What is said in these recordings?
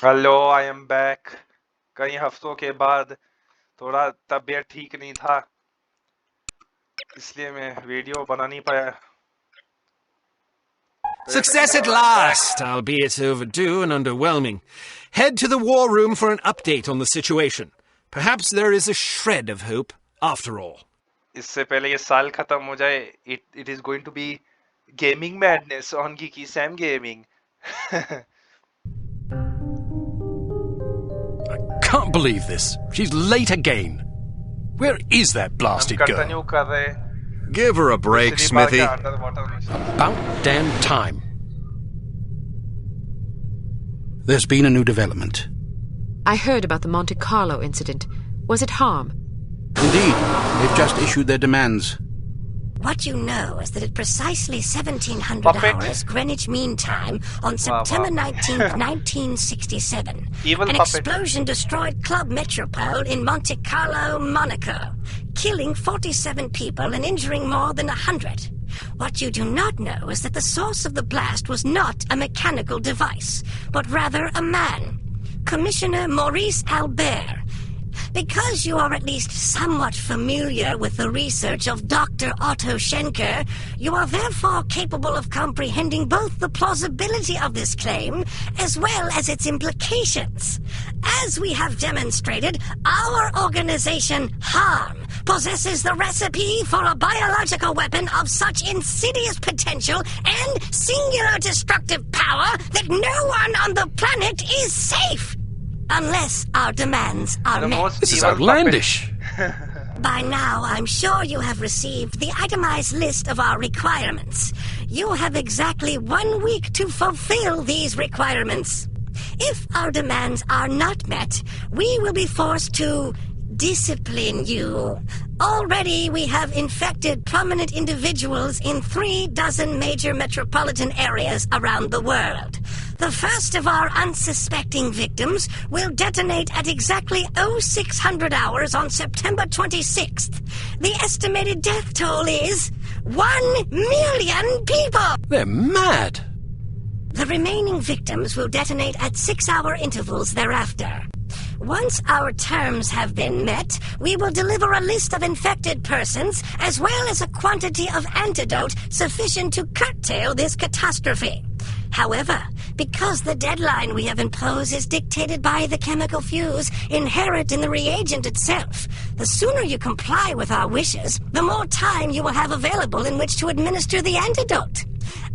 Hello I am back. कई हफ्तों के बाद थोड़ा तबीयत ठीक नहीं था, इसलिए मैं वीडियो बना नहीं पाया। तो Success at I am back. last, albeit overdue and underwhelming. Head to the war room for an update on the situation. Perhaps there is a shred of hope, after all. इससे पहले ये साल खत्म हो जाए, it is going to be gaming madness on Geeky Sam Gaming. Can't believe this. She's late again. Where is that हम blasted continue girl? कर रहे। Give her a break, पिछली बार Smithy. क्या under water. About damn time. There's been a new development. I heard about the Monte Carlo incident. Was it harm? Indeed, they've just issued their demands. What you know is that at precisely 1700 Puppet. hours Greenwich Mean Time on September 19th, 1967, Evil an puppet. explosion destroyed Club Metropole in Monte Carlo, Monaco, killing 47 people and injuring more than 100. What you do not know is that the source of the blast was not a mechanical device, but rather a man, Commissioner Maurice Albert. Because you are at least somewhat familiar with the research of Dr. Otto Schenker, you are therefore capable of comprehending both the plausibility of this claim as well as its implications. As we have demonstrated, our organization, HARM, possesses the recipe for a biological weapon of such insidious potential and singular destructive power that no one on the planet is safe. Unless our demands are The met. most This is evil outlandish. By now, I'm sure you have received the itemized list of our requirements. You have exactly 1 week to fulfill these requirements. If our demands are not met, we will be forced to discipline you. Already, we have infected prominent individuals in 36 major metropolitan areas around the world. The first of our unsuspecting victims will detonate at exactly 0600 hours on September 26th. The estimated death toll is 1 million people! They're mad. The remaining victims will detonate at 6-hour intervals thereafter. Once our terms have been met, we will deliver a list of infected persons as well as a quantity of antidote sufficient to curtail this catastrophe. However, because the deadline we have imposed is dictated by the chemical fuse inherent in the reagent itself, the sooner you comply with our wishes, the more time you will have available in which to administer the antidote.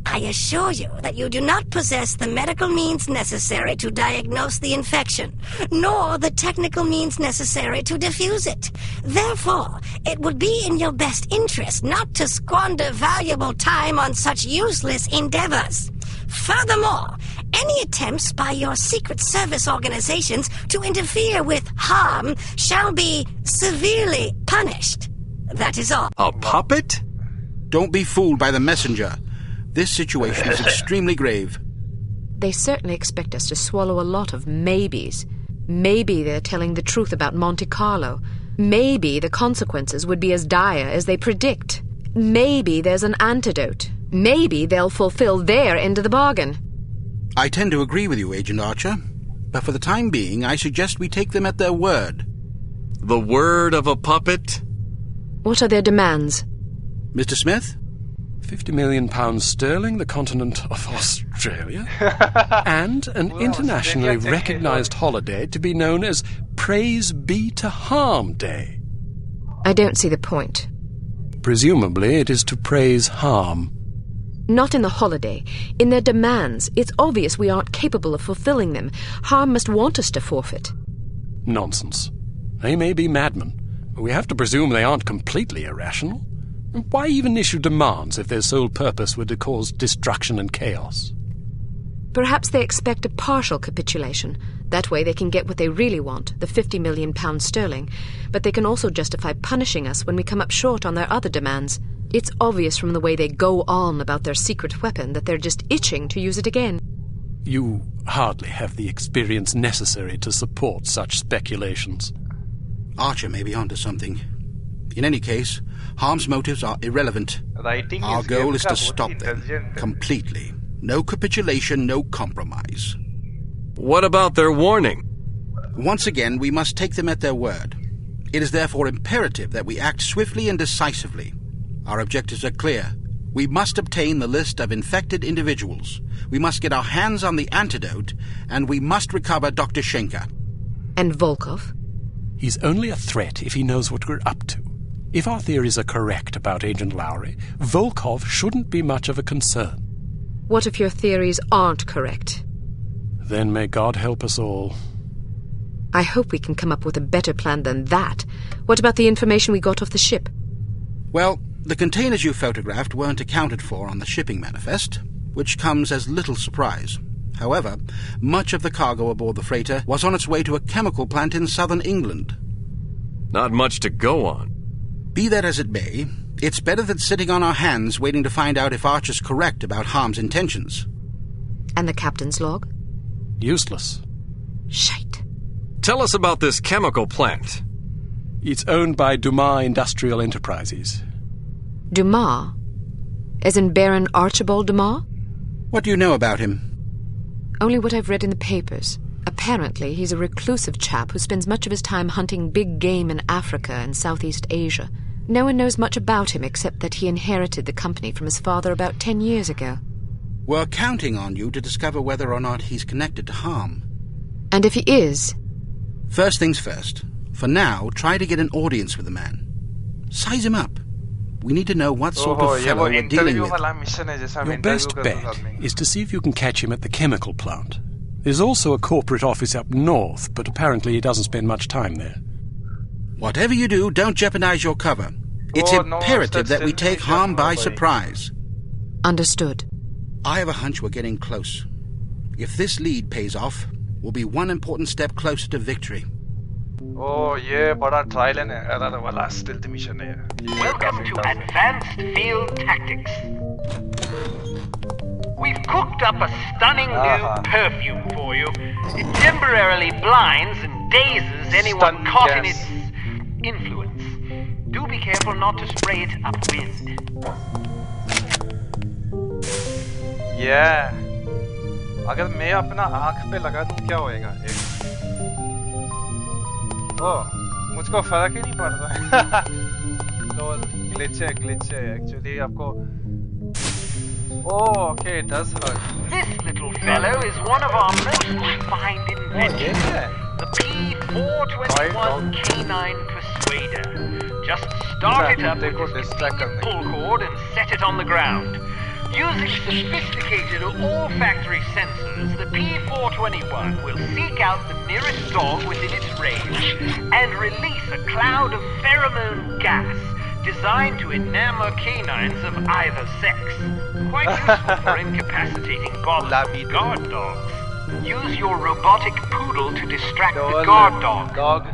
I assure you that you do not possess the medical means necessary to diagnose the infection, nor the technical means necessary to diffuse it. Therefore, it would be in your best interest not to squander valuable time on such useless endeavors. Furthermore, any attempts by your secret service organizations to interfere with harm shall be severely punished. That is all. A puppet? Don't be fooled by the messenger. This situation is extremely grave. They certainly expect us to swallow a lot of maybes. Maybe they're telling the truth about Monte Carlo. Maybe the consequences would be as dire as they predict. Maybe there's an antidote. Maybe they'll fulfill their end of the bargain. I tend to agree with you, Agent Archer. But for the time being, I suggest we take them at their word. The word of a puppet? What are their demands? Mr. Smith? £50 million sterling, the continent of Australia, and an internationally recognised holiday to be known as Praise Be to Harm Day. I don't see the point. Presumably it is to praise harm. Not in the holiday. In their demands. It's obvious we aren't capable of fulfilling them. Harm must want us to forfeit. Nonsense. They may be madmen, but we have to presume they aren't completely irrational. Why even issue demands if their sole purpose were to cause destruction and chaos? Perhaps they expect a partial capitulation. That way they can get what they really want, the £50 million sterling. But they can also justify punishing us when we come up short on their other demands. It's obvious from the way they go on about their secret weapon that they're just itching to use it again. You hardly have the experience necessary to support such speculations. Archer may be onto something. In any case, Harm's motives are irrelevant. Writing Our इस goal game is का to बहुत stop ही them intelligent है। completely. No capitulation, no compromise. What about their warning? Once again, we must take them at their word. It is therefore imperative that we act swiftly and decisively. Our objectives are clear. We must obtain the list of infected individuals. We must get our hands on the antidote, and we must recover Dr. Schenker. And Volkov? He's only a threat if he knows what we're up to. If our theories are correct about Agent Lowry, Volkov shouldn't be much of a concern. What if your theories aren't correct? Then may God help us all. I hope we can come up with a better plan than that. What about the information we got off the ship? Well, the containers you photographed weren't accounted for on the shipping manifest, which comes as little surprise. However, much of the cargo aboard the freighter was on its way to a chemical plant in southern England. Not much to go on. Be that as it may, it's better than sitting on our hands waiting to find out if Archer's correct about Harm's intentions. And the captain's log? Useless. Shite. Tell us about this chemical plant. It's owned by Dumas Industrial Enterprises. Dumas? As in Baron Archibald Dumas? What do you know about him? Only what I've read in the papers. Apparently, he's a reclusive chap who spends much of his time hunting big game in Africa and Southeast Asia. No one knows much about him except that he inherited the company from his father about 10 years ago. We're counting on you to discover whether or not he's connected to Harm. And if he is? First things first. For now, try to get an audience with the man. Size him up. We need to know what sort of fellow we're dealing with. Your best bet is to see if you can catch him at the chemical plant. There's also a corporate office up north, but apparently he doesn't spend much time there. Whatever you do, don't jeopardize your cover. It's imperative that we take Harm by surprise. Understood. I have a hunch we're getting close. If this lead pays off, we'll be one important step closer to victory. Oh, ये बड़ा trial and error वाला stealth mission है. Welcome to Advanced Field Tactics. We've cooked up a stunning new perfume for you. It temporarily blinds and dazes anyone Stun caught in gas. its influence. Do be careful not to spray it upwind. Yeah. अगर मैं अपना आँख पे लगा दूँ क्या होएगा? ओह, मुझको फर्क ही नहीं पड़ रहा है. लोल, glitch है. Actually आपको. Oh, okay, it does hurt. This little fellow is one of our most refined inventions. Yeah. The P421 Canine Persuader. Just start it up with this convenient pull cord and set it on the ground. Using sophisticated olfactory sensors, the P421 will seek out the nearest dog within its range and release a cloud of pheromone gas designed to enamor canines of either sex. Quite useful for incapacitating guard dogs. Use your robotic poodle to distract the guard dog.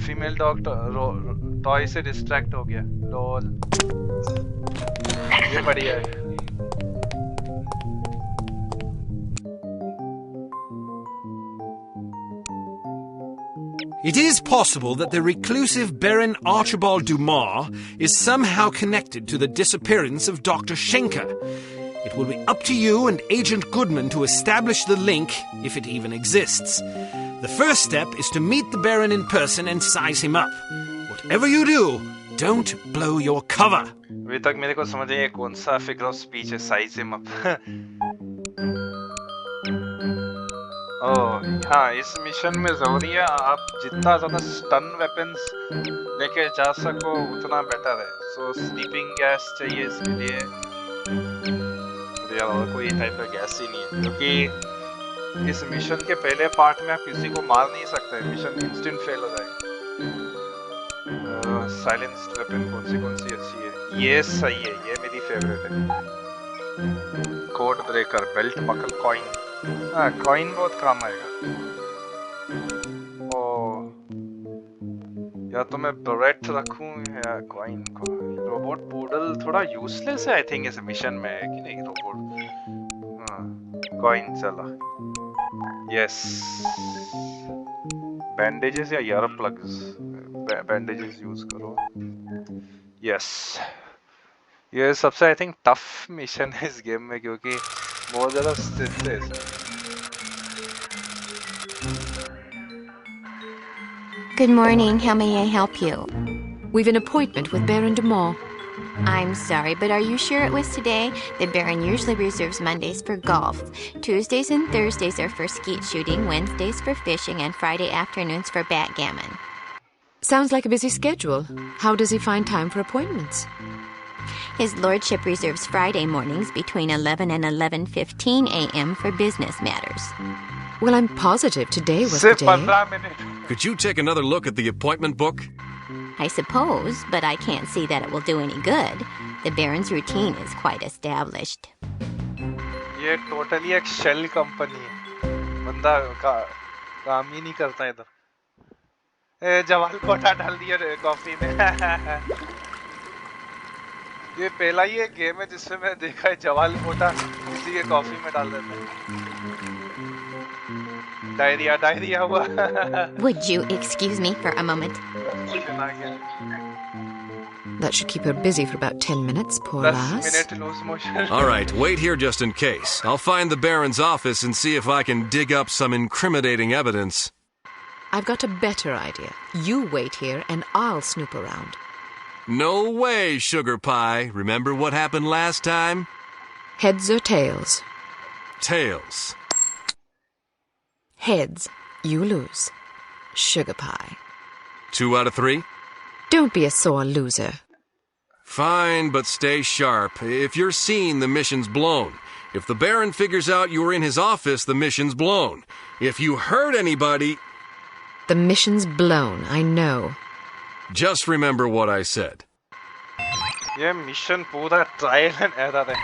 Female dog toy से distract हो गया. Lol. ये बढ़िया है. It is possible that the reclusive Baron Archibald Dumas is somehow connected to the disappearance of Dr. Schenker. It will be up to you and Agent Goodman to establish the link, if it even exists. The first step is to meet the Baron in person and size him up. Whatever you do, don't blow your cover. अभी तक मेरे को समझ नहीं है कौन सा figure of speech है, size him up. ओह हाँ, इस मिशन में जरूरी है आप जितना ज़्यादा स्टन वेपन्स लेके जा सको उतना बेटर है. सो स्लीपिंग गैस चाहिए इसके लिए. यार और कोई टाइप का गैस ही नहीं है क्योंकि इस मिशन के पहले पार्ट में आप किसी को मार नहीं सकते. मिशन इंस्टेंट फेल हो जाएगा. साइलेंस्ड वेपन कौन सी अच्छी है? ये सही है, ये मेरी फेवरेट है. Code breaker, belt buckle, coin. हाँ, कॉइन बहुत काम आएगा. ओह, या तो मैं ब्रेथ रखूं या कॉइन को. रोबोट पूडल थोड़ा यूजलेस है आई थिंक इस मिशन में, है कि नहीं रोबोट? हाँ, कॉइन चला. यस. बैंडेजेस या ईयर प्लग्स? बैंडेजेस यूज करो. यस. ये सबसे आई थिंक टफ मिशन है इस गेम में क्योंकि बहुत ज़्यादा स्ट्रिक्ट है. Good morning. How may I help you? We've an appointment with Baron de Moor. I'm sorry, but are you sure it was today? The Baron usually reserves Mondays for golf. Tuesdays and Thursdays are for skeet shooting, Wednesdays for fishing, and Friday afternoons for backgammon. Sounds like a busy schedule. How does he find time for appointments? His lordship reserves Friday mornings between 11 and 11:15 a.m. for business matters. Well, I'm positive today was the सिर्फ day. 15 minute. Could you take another look at the appointment book? I suppose, but I can't see that it will do any good. The Baron's routine is quite established. ये totally एक shell company है. बंदा काम ही नहीं करता इधर. जवाल कोटा डाल दिया कॉफी में. ये पहला ही एक गेम है जिसमें मैं देखा है जवाल कोटा किसी के कॉफी में डाल देते हैं. डायरिया हुआ. Would you excuse me for a moment? That should keep her busy for about 10 minutes, poor 10 lass. Minute loose motion. All right, wait here just in case. I'll find the Baron's office and see if I can dig up some incriminating evidence. I've got a better idea. You wait here and I'll snoop around. No way, Sugar Pie. Remember what happened last time? Heads or tails? Tails. Heads. You lose. Sugar pie. 2 out of 3? Don't be a sore loser. Fine, but stay sharp. If you're seen, the mission's blown. If the Baron figures out you were in his office, the mission's blown. If you hurt anybody... The mission's blown, I know. Just remember what I said. ये mission पूरा trial and error है.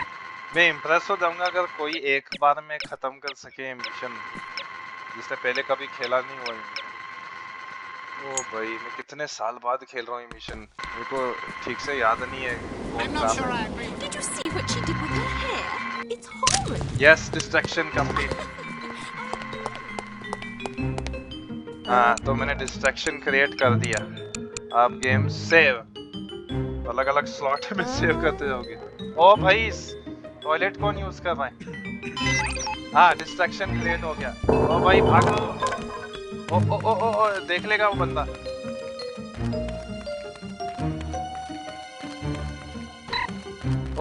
मैं impress हो जाऊंगा अगर कोई एक बार में खत्म कर सके मिशन जिसने पहले कभी खेला नहीं हुआ. ओ भाई मैं कितने साल बाद खेल रहा हूँ ये मिशन. मेरे को ठीक से याद नहीं है. Did you see what she did with her hair? It's horrid. Yes, distraction complete. हाँ तो मैंने डिस्ट्रैक्शन क्रिएट कर दिया. आप गेम सेव अलग अलग स्लॉट में सेव करते जाओगे. ओ भाई टॉयलेट कौन यूज कर रहा है? हाँ डिस्ट्रैक्शन क्रिएट हो गया. ओ भाई भागो. ओ देख लेगा वो बंदा.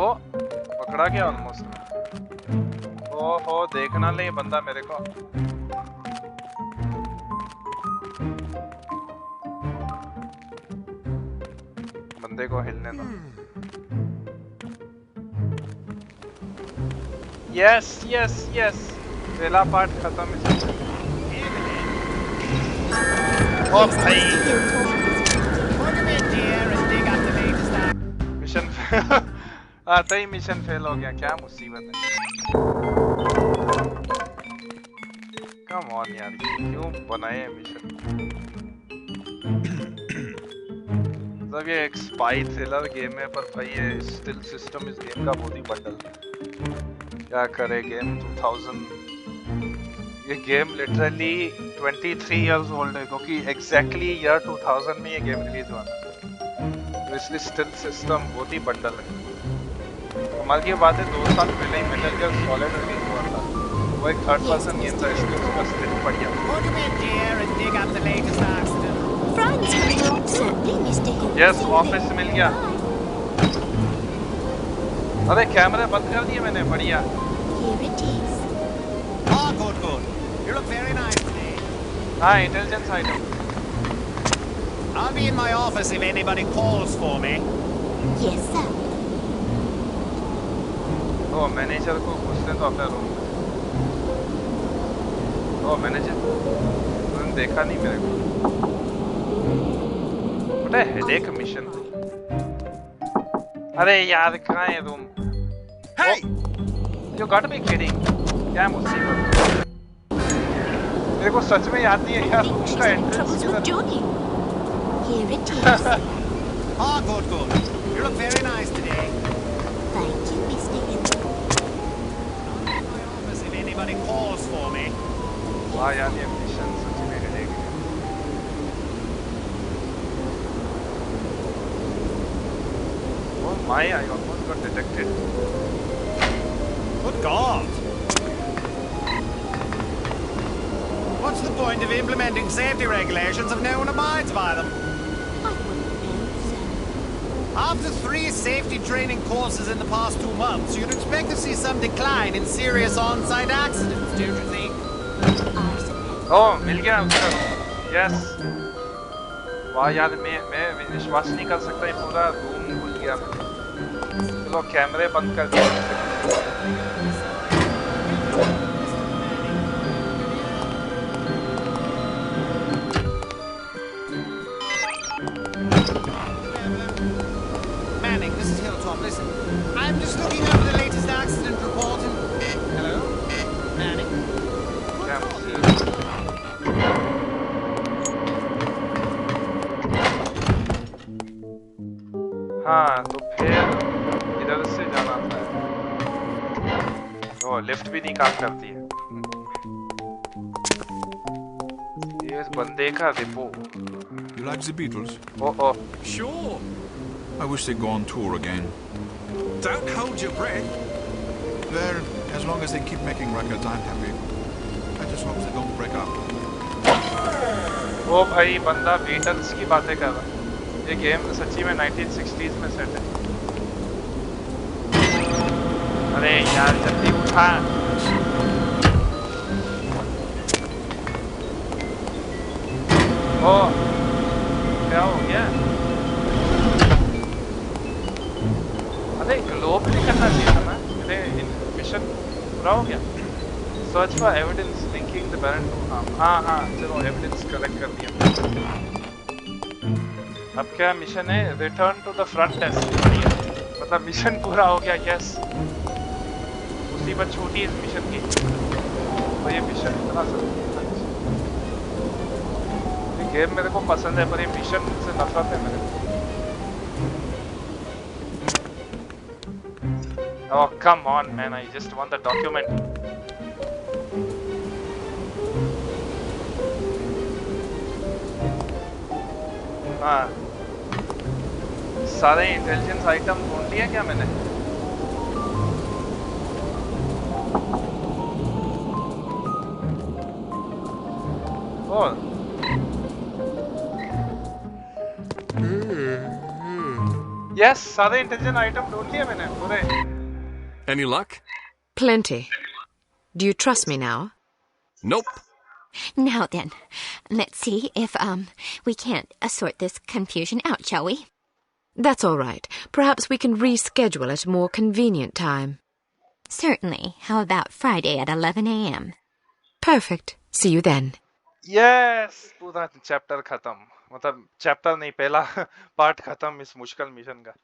ओ पकड़ा गया ऑलमोस्ट. ओ देखना ले बंदा मेरे को. बंदे को हिलने दो. यस पहला पार्ट खत्म है. ओ भाई मिशन आता ही मिशन फेल हो गया. क्या मुसीबत है. कम ऑन यार क्यों बनाए मिशन. मतलब ये एक स्पाई थ्रिलर गेम है पर भाई ये स्टिल सिस्टम इस गेम का बहुत ही बंडल. क्या करे गेम 2000. ये गेम लिटरली 23 इयर्स ओल्ड है क्योंकि एग्जैक्टली ईयर 2000 में ये गेम रिलीज हुआ था. तो इसलिए स्टिल सिस्टम बहुत ही बंडल है. कमाल की बात है 2 साल पहले ही मेटल गियर सॉलिड रिलीज हुआ था. वो एक थर्ड पर्सन गेम था. इसलिए उसका स्टिल बढ़िया. यस ऑफिस मिल गया. अरे कैमरा बंद कर दिया मैंने. बढ़िया. Good. You look very nice today. हाँ intelligence item. I'll be in my office if anybody calls for me. Yes, sir. ओ मैनेजर को घुसने तो अपने रूम. ओ मैनेजर तुमने देखा नहीं मेरे को. बड़ा हेडेक मिशन. अरे यार कहाँ है room. Hey! You got me kidding. क्या मुसीबत. मेरे को सच में याद नहीं है यार उसका एंट्रेंस किधर. Here it is. Good. You look very nice today. Thank you, Mr. Hill. I'll be in my office if anybody calls for me. हाँ यार ये मिशन सच में हेडेक है. Oh my, I almost got detected. Good God. What's the point of implementing safety regulations if no one abides by them? I wouldn't know, sir. After 3 safety training courses in the past 2 months, you'd expect to see some decline in serious on-site accidents, don't you think? I suppose. Oh, मिल गया answer. Yes. वाह यार मैं विश्वास नहीं कर सकता, ये पूरा रूम भूल गया मैं. चलो कैमरे बंद कर दिए. Manning, this is Hilltop. Listen, I'm just looking over the latest accident report and... Hello? Manning? हाँ, तो फिर इधर से जाना था. ओ, लिफ्ट भी नहीं काम करती है. ये इस बंदे का depot. You like the Beatles? Oh. Sure. I wish they'd go on tour again. Don't hold your breath. There, as long as they keep making records, I'm happy. I just hope they don't break up. ओ भाई बंदा Beatles की बातें कर रहा है. ये game सच्ची में 1960s में सेट है. अरे यार जल्दी उठा. ओ क्या हो गया? अरे ग्लोब नहीं करना चाहिए था ना. मेरे मिशन पूरा हो गया. Search for evidence linking the baron to harm. हाँ चलो एविडेंस कलेक्ट कर दिया. अब क्या मिशन है? Return to the front desk. मतलब मिशन पूरा हो गया. यस, मुसीबत छोटी इस मिशन की. तो ये मिशन इतना सा गेम मेरे को पसंद है, पर ये मिशन से नफरत है मेरे को. Oh come on man, I just want the document. हाँ, सारे इंटेलिजेंस आइटम ढूंढ लिए क्या मैंने? और यस, सारे इंटेलिजेंट आइटम ढूंढ लिए मैंने पूरे. Any luck? Plenty. Do you trust me now? Nope. Now then, let's see if, we can't sort this confusion out, shall we? That's all right. Perhaps we can reschedule at a more convenient time. Certainly. How about Friday at 11 a.m.? Perfect. See you then. Yes, पूरा chapter खत्म. मतलब chapter नहीं, पहला part खत्म इस मुश्किल mission का.